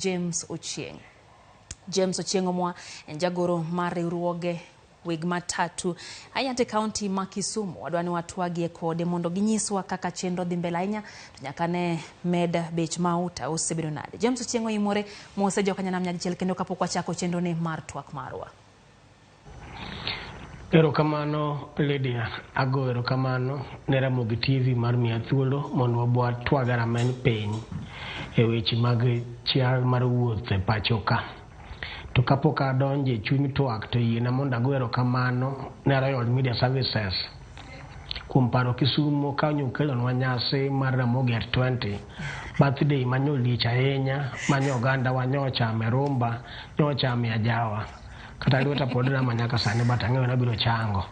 James Ochieng. James Ochieng omwa en jagoro mar riwruoge weg matatu ayante kaunti ma Kisumu wadwani watwagie kode mondo ginyiswa kaka chenro dhi mbele ahinya to nyaka ne med bech mauta osebedo nade. James Ochieng oyimore mose jokanyana mnyagichiel kendo kapok wachako chenro ne mar twak marwa. Erokamano Lydia, ago erokamano ne Ramogi TV mar miya thuolo mondo wabwa twagara men piny e weche mag chial mar wuoth e pacho ka. To kapok adonje chuny twak to yiena mondo ago erokamano ne Royal Media Services kuom paro Kisumu ka onyokelonwa nyasi mar Ramogi at 20 birthday manyolich ahinya manyo oganda wanyochame rumba nyochame ajawa. Kata lweta pod rama nyaka sani but ang'eyo na biro chango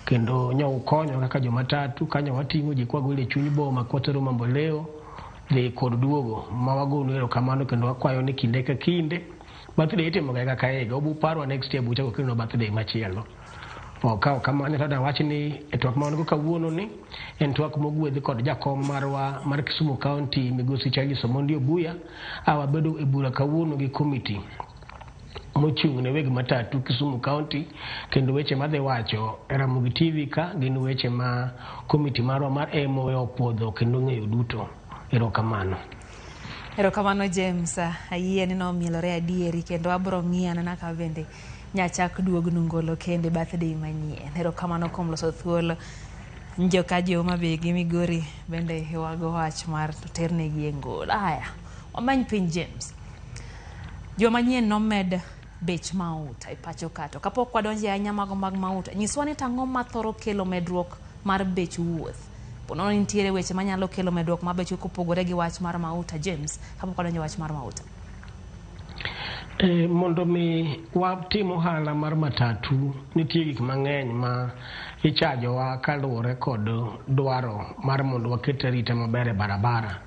kendo nyo ukonyo kaka jomatatu kanyo wating'o ji kwagole chuny boma kwatero mambo leo dhi kod duogo ma wagolo erokamano kendo wakwayo ni kinde ka kinde birthday itimo ga kaka higa obu parwa next year bucha kokelo birthday machielo. Okaw kamano tada wach ni e twak ma wan go kawuono ni en twak mogwedhi kod jakom marwa mar Kisumu County Migosi Charles Omondi Obuya awabedo e bura kawuono gi committee mochung' ne weg matatu Kisumu County kendo weche madhi wacho e Ramogi TV ka gin weche ma committee marwa mar MOA opodho kendo ng'eyo duto. Erokamano. Erokamano James, ayie ni nomielore adieri kendo abro ng'iyana na ka bende nyachak duognu ngolo kende birthday manyien. Erokamano kuom loso thuolo njoka joma be gi Migori bende wago wach mar ternegi e ngolo. Aya, wamany piny James. Joma nyien nomed bech mauta e pacho kato kapok wadonje ahinya mago mag mauta nyiswa ni tang'o mathoro kelo medruok mar bech wuoth ponono nitiere weche manyalo kelo medruok mar bech kopogore gi wach mar mauta. James, kapok wadonje wach mar mauta mondo mi watim ohala mar matatu nitie gik mang'eny ma ichajowa kaluwore kod dwaro mar mondo waket arita maber e barabara.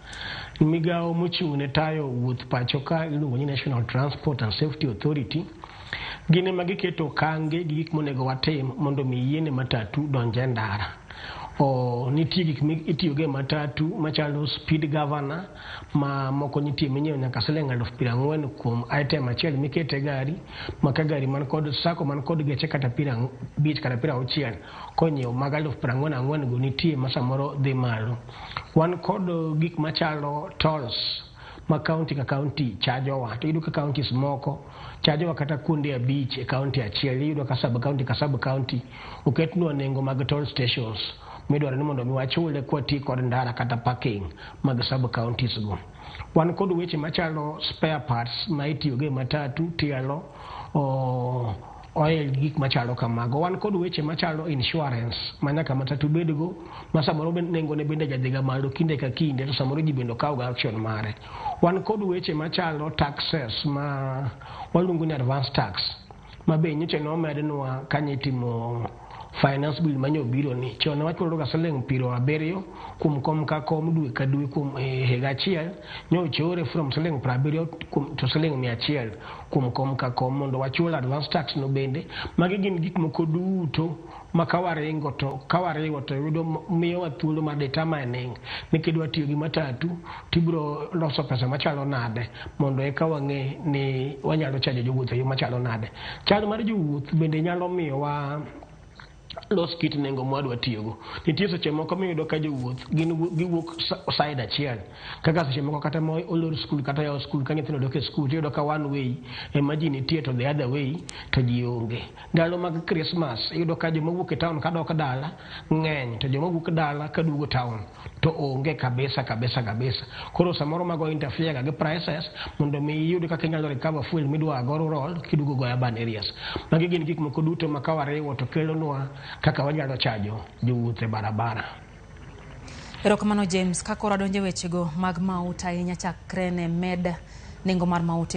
Migawo mochung' ne tayo wuoth pacho ka iluongo ni National Transport and Safety Authority gine ma giketo kange gi gik monego watim mondo mi yiene matatu donje ndara. Nitie gik itiyoge matatu machalo speed governor ma moko nitie minyiewo nyaka siling 40,000 kuom item achiel mikete gari maka gari man kod sako man kod geche kata 50 kata 60 konyiewo mag 40,000 go nitie ma samoro dhi malo. Wan kod gik machalo tolls ma county ka county chajowa to iyudo ka counties moko chajowa kata kuonde 5 e county achiel. Iyudo ka sub county oketnwa nengo mag toll stations midwaro ni mondo mi wachule kwati kod ndara kata parking mag sub counties go. Wan kod weche machalo spare parts ma itiyoge matatu tielo oil gik machalo kamago. Wan kod weche machalo insurance manyaka matatu bedgo ma samoro nengo ne bende jadhiga malo kinde ka kinde to samoro ji bende kawo ga action mare. Wan kod weche machalo taxes ma waluongo ni advance tax ma be nyiche no mednwa kanyitimo finance bill manyo biro ni chon wachulo ga siling 70 kuom kom ka kom dwe ka dwe kuom higa achiel nyo chore from siling 70 to siling 100 kuom kom ka kom mondo wachul advance tax no bende. Magi gin gik moko duto ma kawaringo to yudo miyo wa thuolo mar determining ni kidwa tiyo gi matatu tibro loso pesa machalo nade mondo eka wang'e ni wanyalo chajo jowuoth yo machalo nade. Chal mar jowuoth bende nyalo miyo wa los kit nengo mwadwa tiyogo. Nitie seche moko miyudo ka jowuoth giwuok side achiel kaka seche moko kata mo olor school kata yaw school ka nyithindo dok e school tiyudo ka one way imagine nitie to the other way to ji onge. Ndalo mag Christmas iyudo ka joma wuok e town kadok dala ng'eny to joma wuok dala kaduogo town to onge kabisa. Koro samoro mago interfere ga gi prices mondo mi iyud kaka inyalo recover fuel midwa go rural kiduogo go urban areas. Magi gin gik moko duto ma kawariwo to kelonwa kaka wanyalo chajo jowuoth e barabara. Erokamano James, ka koro adonje wechego mag mauta ahinya chakre ne med nengo mar mauta